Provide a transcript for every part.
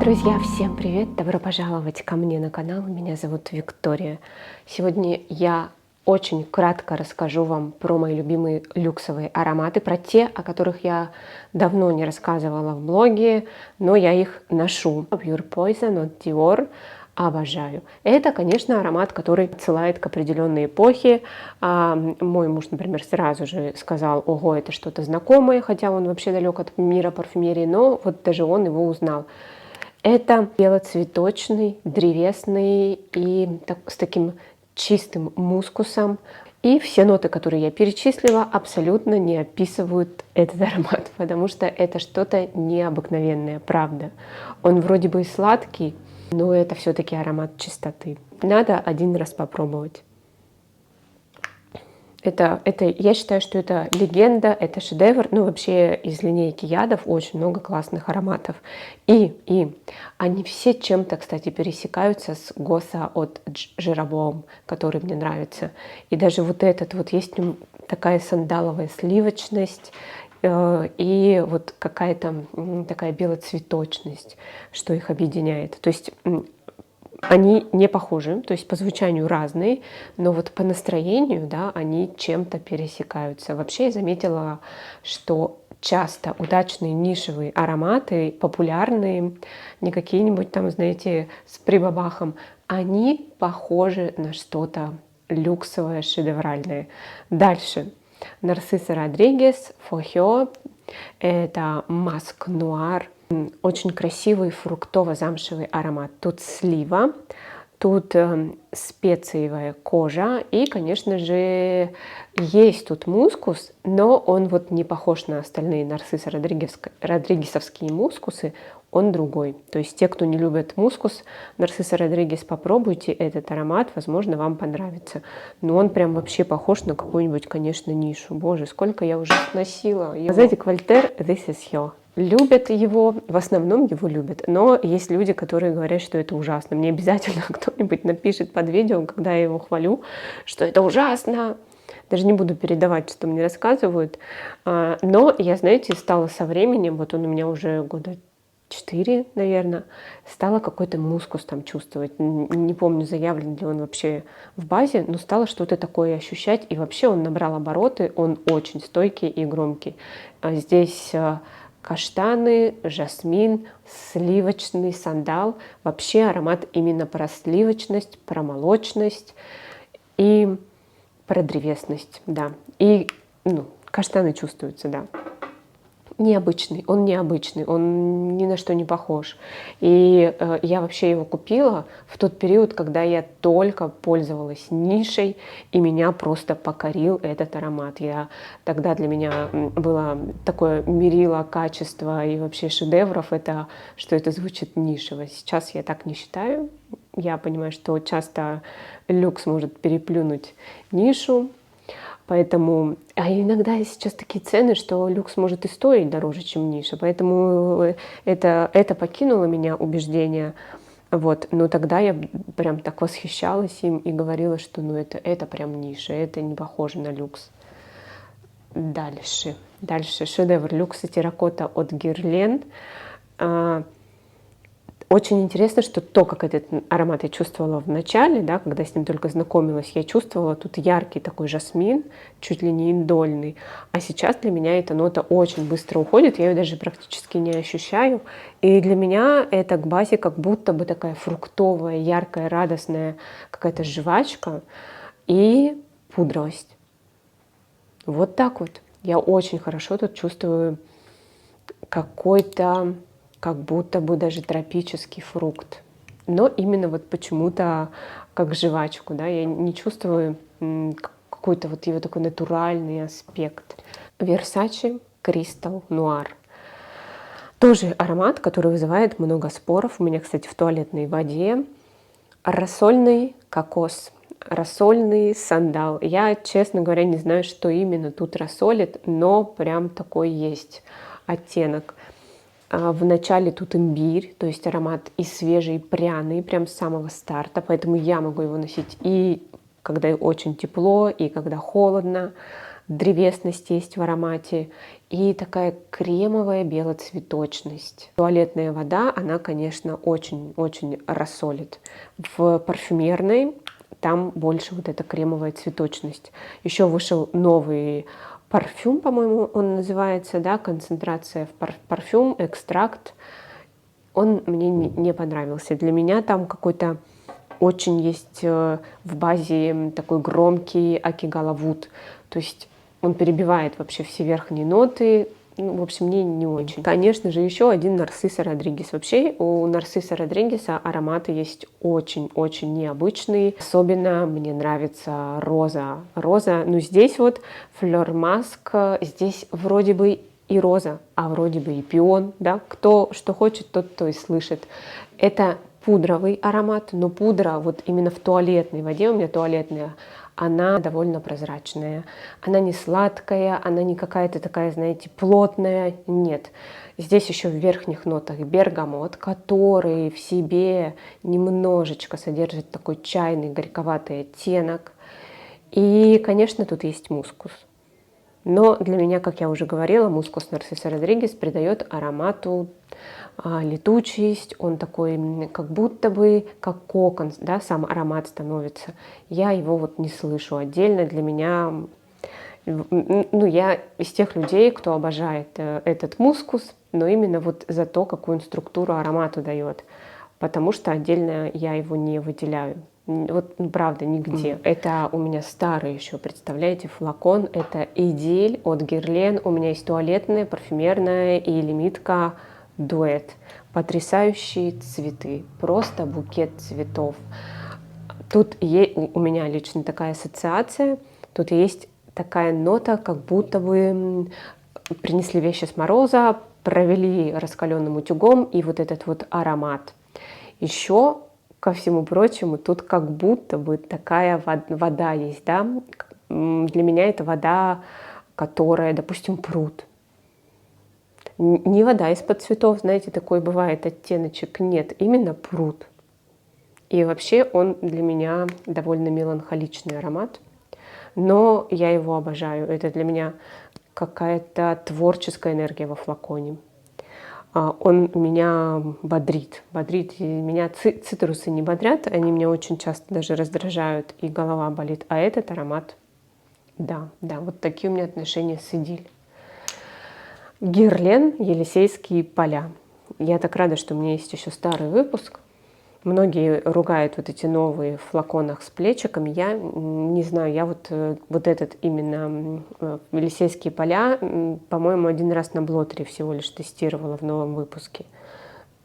Друзья, всем привет! Добро пожаловать ко мне на канал. Меня зовут Виктория. Сегодня я очень кратко расскажу вам про мои любимые люксовые ароматы, про те, о которых я давно не рассказывала в блоге, но я их ношу. Pure Poison от Dior. Обожаю. Это, конечно, аромат, который отсылает к определенной эпохе. Мой муж, например, сразу же сказал: ого, это что-то знакомое, хотя он вообще далек от мира парфюмерии, но вот даже он его узнал. Это белоцветочный, древесный и с таким чистым мускусом. И все ноты, которые я перечислила, абсолютно не описывают этот аромат, потому что это что-то необыкновенное, правда. Он вроде бы и сладкий, но это все-таки аромат чистоты. Надо один раз попробовать. Я считаю, что это легенда, это шедевр. Ну, вообще из линейки ядов очень много классных ароматов. И они все чем-то, кстати, пересекаются с Госа от Jeroboam, который мне нравится. И даже вот этот вот есть такая сандаловая сливочность и вот какая-то такая белоцветочность, что их объединяет. То есть они не похожи, то есть по звучанию разные, но вот по настроению, да, они чем-то пересекаются. Вообще я заметила, что часто удачные нишевые ароматы, популярные, не какие-нибудь там, знаете, с прибабахом, они похожи на что-то люксовое, шедевральное. Дальше. Нарцисса Родригес, Фохио, это Маск Нуар. Очень красивый фруктово-замшевый аромат. Тут слива, тут специевая кожа и, конечно же, есть тут мускус, но он вот не похож на остальные нарциссы родригесовские мускусы, он другой. То есть те, кто не любит мускус, нарцисса Родригес, попробуйте этот аромат, возможно, вам понравится. Но он прям вообще похож на какую-нибудь, конечно, нишу. Боже, сколько я уже сносила его. Знаете, Вольтер, This is you. Любят его, в основном его любят, но есть люди, которые говорят, что это ужасно. Мне обязательно кто-нибудь напишет под видео, когда я его хвалю, что это ужасно. Даже не буду передавать, что мне рассказывают. Но я, знаете, стала со временем, вот он у меня уже года 4, наверное, стала какой-то мускус там чувствовать. Не помню, заявлен ли он вообще в базе, но стало что-то такое ощущать. И вообще он набрал обороты, он очень стойкий и громкий. Здесь каштаны, жасмин, сливочный сандал. Вообще аромат именно про сливочность, про молочность и про древесность, да. И каштаны чувствуются, да. Необычный, он ни на что не похож. И я вообще его купила в тот период, когда я только пользовалась нишей, и меня просто покорил этот аромат. Тогда для меня было такое мерило качества и вообще шедевров, что это звучит нишево. Сейчас я так не считаю. Я понимаю, что часто люкс может переплюнуть нишу. Поэтому, иногда сейчас такие цены, что люкс может и стоить дороже, чем ниша. Поэтому это покинуло меня убеждение. Вот. Но тогда я прям так восхищалась им и говорила, что это прям ниша, это не похоже на люкс. Дальше шедевр люкса терракота от Guerlain. Очень интересно, что то, как этот аромат я чувствовала в начале, да, когда с ним только знакомилась, я чувствовала тут яркий такой жасмин, чуть ли не индольный. А сейчас для меня эта нота очень быстро уходит, я ее даже практически не ощущаю. И для меня это к базе как будто бы такая фруктовая, яркая, радостная какая-то жвачка и пудровость. Вот так вот. Я очень хорошо тут чувствую какой-то, как будто бы даже тропический фрукт. Но именно вот почему-то как жвачку, да, я не чувствую какой-то вот его такой натуральный аспект. Versace Crystal Noir. Тоже аромат, который вызывает много споров. У меня, кстати, в туалетной воде. Рассольный кокос, рассольный сандал. Я, честно говоря, не знаю, что именно тут рассолит, но прям такой есть оттенок. В начале тут имбирь, то есть аромат и свежий, и пряный, прям с самого старта, поэтому я могу его носить и когда очень тепло, и когда холодно. древесность есть в аромате и такая кремовая белоцветочность. Туалетная вода, она, конечно, очень-очень рассолит. В парфюмерной там больше вот эта кремовая цветочность. Еще вышел новый парфюм, по-моему, он называется, да, концентрация в парфюм, экстракт. Он мне не понравился. Для меня там какой-то очень есть в базе такой громкий Акигала Вуд. То есть он перебивает вообще все верхние ноты. Ну, в общем, мне не очень. Конечно же, еще один Нарциссо Родригес. Вообще у Нарциссо Родригеса ароматы есть очень-очень необычные. Особенно мне нравится роза. Роза, ну здесь вот Флёр Маск, здесь вроде бы и роза, а вроде бы и пион, да, кто что хочет, тот то и слышит. Это пудровый аромат, но пудра вот именно в туалетной воде, у меня туалетная, она довольно прозрачная. Она не сладкая, она не какая-то такая, знаете, плотная, нет. Здесь еще в верхних нотах бергамот, который в себе немножечко содержит такой чайный горьковатый оттенок. И, конечно, тут есть мускус. Но для меня, как я уже говорила, мускус Нарциссо Родригес придает аромату летучесть, он такой как будто бы как кокон, да, сам аромат становится. Я его вот не слышу отдельно. Для меня, ну, я из тех людей, кто обожает этот мускус, но именно вот за то, какую он структуру аромату дает, потому что отдельно я его не выделяю. Вот, ну, правда, нигде. Это у меня старый еще, представляете, флакон. Это Идиль от Герлен. У меня есть туалетная, парфюмерная и лимитка дуэт. Потрясающие цветы. Просто букет цветов. Тут у меня лично такая ассоциация. Тут есть такая нота, как будто бы принесли вещи с мороза, провели раскаленным утюгом, и вот этот вот аромат. Еще, ко всему прочему, тут как будто бы такая вода есть, да. Для меня это вода, которая, допустим, пруд. Не вода из-под цветов, знаете, такой бывает оттеночек. Нет, именно пруд. И вообще он для меня довольно меланхоличный аромат. Но я его обожаю. Это для меня какая-то творческая энергия во флаконе. Он меня бодрит. И меня цитрусы не бодрят, они меня очень часто даже раздражают, и голова болит. А этот аромат, да, вот такие у меня отношения с Идиль. Герлен, Елисейские поля. Я так рада, что у меня есть еще старый выпуск. Многие ругают вот эти новые в флаконах с плечиками. Я не знаю, я вот этот именно Елисейские поля, по-моему, один раз на блотере всего лишь тестировала в новом выпуске.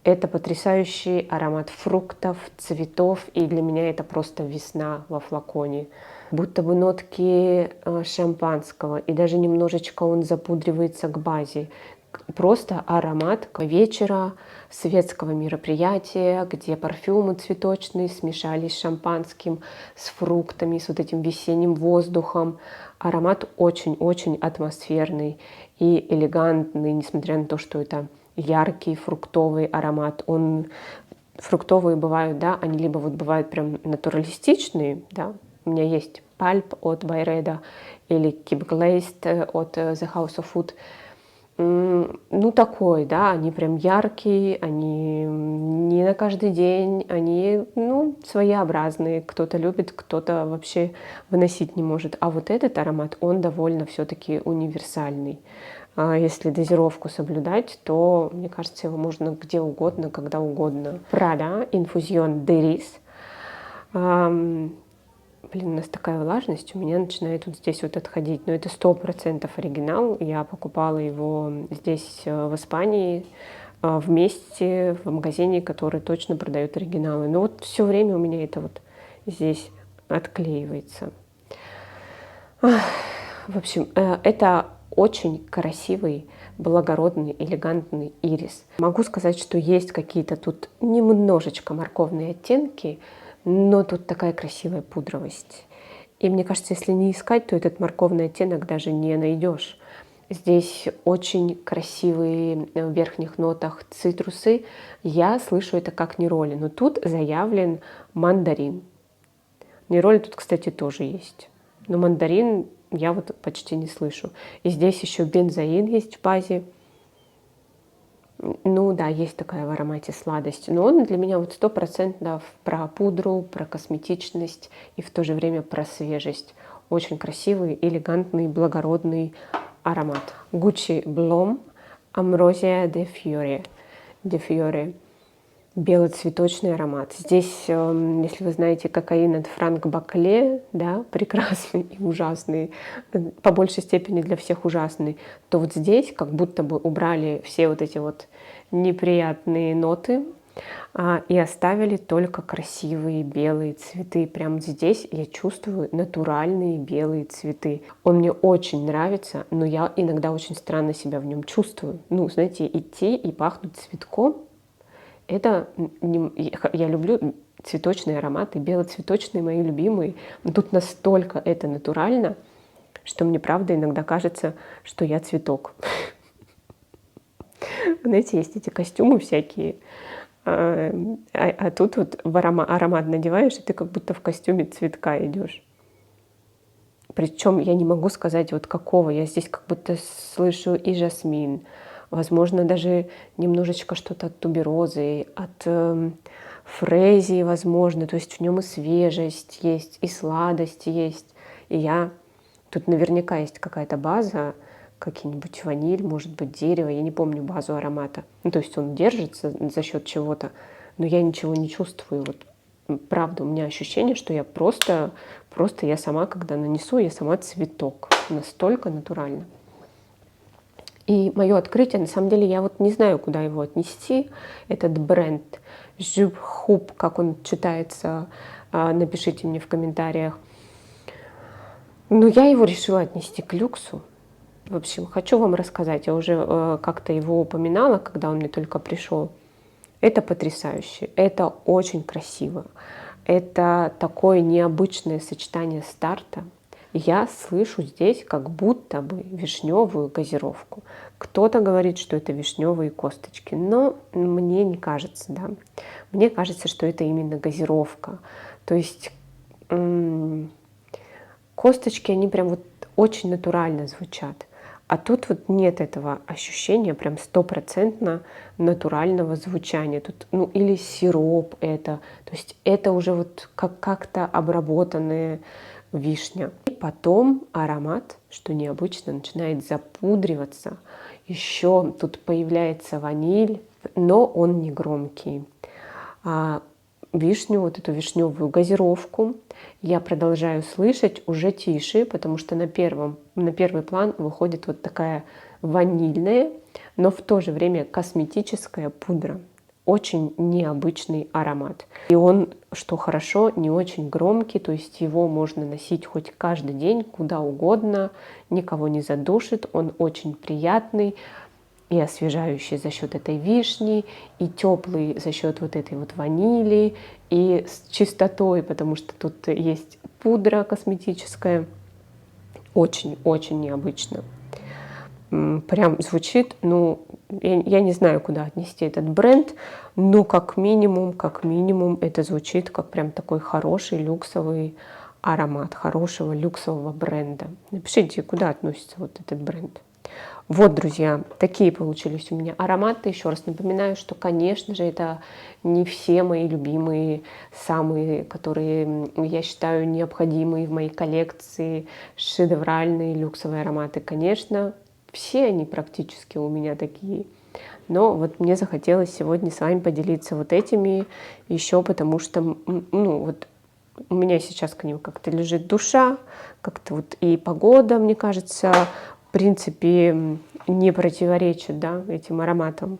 Это потрясающий аромат фруктов, цветов, и для меня это просто весна во флаконе. Будто бы нотки шампанского, и даже немножечко он запудривается к базе. Просто аромат вечера, светского мероприятия, где парфюмы цветочные смешались с шампанским, с фруктами, с вот этим весенним воздухом. Аромат очень-очень атмосферный и элегантный, несмотря на то, что это яркий фруктовый аромат. Фруктовые бывают, да, они либо вот бывают прям натуралистичные, да. У меня есть Pulp от Byredo или Keep Glazed от The House of Food. Ну, такой, да, они прям яркие, они не на каждый день, они, ну, своеобразные. Кто-то любит, кто-то вообще выносить не может. А вот этот аромат, он довольно все-таки универсальный. Если дозировку соблюдать, то, мне кажется, его можно где угодно, когда угодно. Prada Infusion d'Iris. Блин, у нас такая влажность, у меня начинает вот здесь вот отходить. Но это 100% оригинал. Я покупала его здесь, в Испании, вместе в магазине, который точно продает оригиналы. Но вот все время у меня это вот здесь отклеивается. В общем, это очень красивый, благородный, элегантный ирис. Могу сказать, что есть какие-то тут немножечко морковные оттенки, но тут такая красивая пудровость. И мне кажется, если не искать, то этот морковный оттенок даже не найдешь. Здесь очень красивые в верхних нотах цитрусы. Я слышу это как нероли, но тут заявлен мандарин. Нероли тут, кстати, тоже есть. Но мандарин я вот почти не слышу. И здесь еще бензоин есть в базе. Ну да, есть такая в аромате сладость, но он для меня вот 100% про пудру, про косметичность и в то же время про свежесть. Очень красивый, элегантный, благородный аромат. Gucci Blom Ambrosia de Fiore. De Fiore. Белоцветочный аромат. Здесь, если вы знаете, кокаин от Франк Бакле, да, прекрасный и ужасный, по большей степени для всех ужасный, то вот здесь как будто бы убрали все вот эти вот неприятные ноты и оставили только красивые белые цветы. Прямо здесь я чувствую натуральные белые цветы. Он мне очень нравится, но я иногда очень странно себя в нем чувствую. Ну, знаете, идти и пахнуть цветком. Это я люблю цветочные ароматы, белоцветочные мои любимые. Но тут настолько это натурально, что мне правда иногда кажется, что я цветок. Знаете, есть эти костюмы всякие, а тут вот аромат надеваешь, и ты как будто в костюме цветка идешь. Причем я не могу сказать вот какого. Я здесь как будто слышу и жасмин, возможно, даже немножечко что-то от туберозы, от фрезии, возможно. То есть в нем и свежесть есть, и сладость есть. И тут наверняка есть какая-то база, какие-нибудь ваниль, может быть, дерево. Я не помню базу аромата. Ну, то есть он держится за счет чего-то, но я ничего не чувствую. Вот, правда, у меня ощущение, что я просто я сама, когда нанесу, я сама цветок. Настолько натурально. И мое открытие, на самом деле, я вот не знаю, куда его отнести, этот бренд Jup Hoop, как он читается, напишите мне в комментариях. Но я его решила отнести к люксу. В общем, хочу вам рассказать, я уже как-то его упоминала, когда он мне только пришел. Это потрясающе, это очень красиво, это такое необычное сочетание старта. Я слышу здесь как будто бы вишневую газировку. Кто-то говорит, что это вишневые косточки, но мне не кажется, да. Мне кажется, что это именно газировка. То есть косточки, они прям вот очень натурально звучат. А тут вот нет этого ощущения прям 100% натурального звучания. Тут, ну, или сироп это. То есть это уже вот как-то обработанная вишня. И потом аромат, что необычно, начинает запудриваться. Еще тут появляется ваниль, но он не громкий. Вишню, вот эту вишневую газировку я продолжаю слышать уже тише, потому что на первый план выходит вот такая ванильная, но в то же время косметическая пудра. Очень необычный аромат. И он, что хорошо, не очень громкий, то есть его можно носить хоть каждый день, куда угодно, никого не задушит, он очень приятный и освежающий за счет этой вишни, и теплый за счет вот этой вот ванили, и с чистотой, потому что тут есть пудра косметическая. Очень-очень необычно. Прям звучит, ну, я не знаю, куда отнести этот бренд, но как минимум это звучит как прям такой хороший люксовый аромат, хорошего люксового бренда. Напишите, куда относится вот этот бренд. Вот, друзья, такие получились у меня ароматы. Еще раз напоминаю, что, конечно же, это не все мои любимые, самые, которые я считаю необходимые в моей коллекции, шедевральные люксовые ароматы. Конечно, все они практически у меня такие. Но вот мне захотелось сегодня с вами поделиться вот этими еще, потому что, ну, вот у меня сейчас к ним как-то лежит душа, как-то вот и погода, мне кажется, в принципе, не противоречит, да, этим ароматам.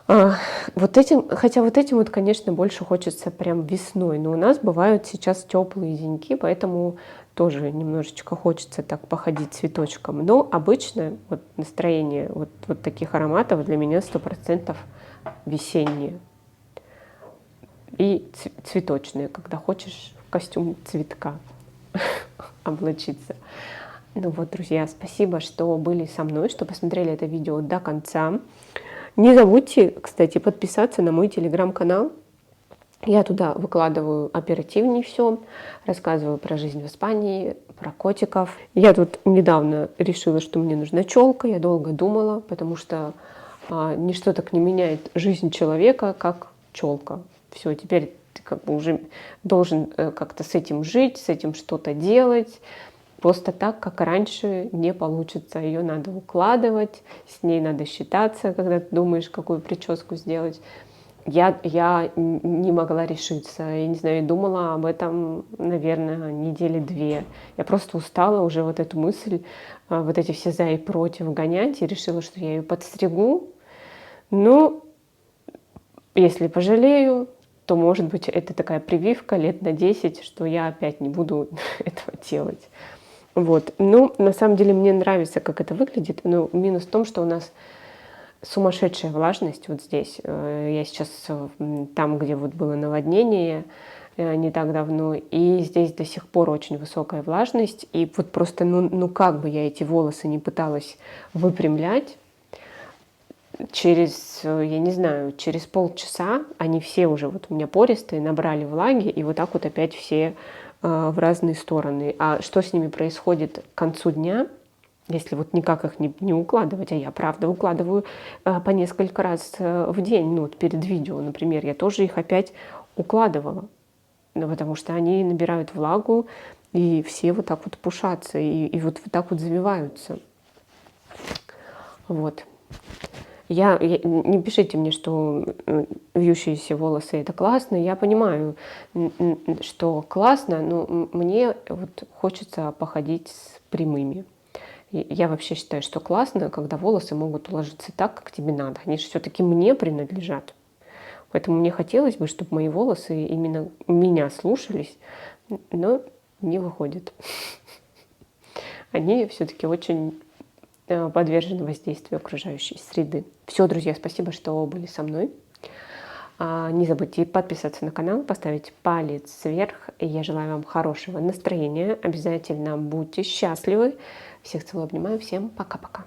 Хотя вот этим вот, конечно, больше хочется прям весной, но у нас бывают сейчас теплые деньки, поэтому тоже немножечко хочется так походить цветочком. Но обычно вот настроение вот таких ароматов для меня 100% весеннее и цветочные, когда хочешь в костюм цветка облачиться. Ну вот, друзья, спасибо, что были со мной, что посмотрели это видео до конца. Не забудьте, кстати, подписаться на мой телеграм-канал. Я туда выкладываю оперативнее все, рассказываю про жизнь в Испании, про котиков. Я тут недавно решила, что мне нужна челка. Я долго думала, потому что ничто так не меняет жизнь человека, как челка. Все, теперь ты как бы уже должен как-то с этим жить, с этим что-то делать. Просто так, как раньше, не получится. Ее надо укладывать, с ней надо считаться, когда ты думаешь, какую прическу сделать. Я не могла решиться. Я не знаю, думала об этом, наверное, недели 2. Я просто устала уже вот эту мысль, вот эти все за и против гонять, и решила, что я ее подстригу. Ну, если пожалею, то, может быть, это такая прививка лет на 10, что я опять не буду этого делать. Вот. Ну, на самом деле, мне нравится, как это выглядит. Но минус в том, что у нас сумасшедшая влажность вот здесь. Я сейчас там, где вот было наводнение не так давно, и здесь до сих пор очень высокая влажность. И вот просто, ну как бы я эти волосы не пыталась выпрямлять, через, я не знаю, через полчаса они все уже вот у меня пористые, набрали влаги, и вот так вот опять все в разные стороны. А что с ними происходит к концу дня, если вот никак их не укладывать, а я правда укладываю по несколько раз в день, ну вот перед видео, например, я тоже их опять укладывала, ну, потому что они набирают влагу, и все вот так вот пушатся, и вот так вот завиваются. Вот. Не пишите мне, что вьющиеся волосы это классно. Я понимаю, что классно, но мне вот хочется походить с прямыми. Я вообще считаю, что классно, когда волосы могут уложиться так, как тебе надо. Они же все-таки мне принадлежат. Поэтому мне хотелось бы, чтобы мои волосы именно меня слушались, но не выходит. Они все-таки очень подвержены воздействию окружающей среды. Все, друзья, спасибо, что были со мной. Не забудьте подписаться на канал, поставить палец вверх. Я желаю вам хорошего настроения. Обязательно будьте счастливы. Всех целую, обнимаю. Всем пока-пока.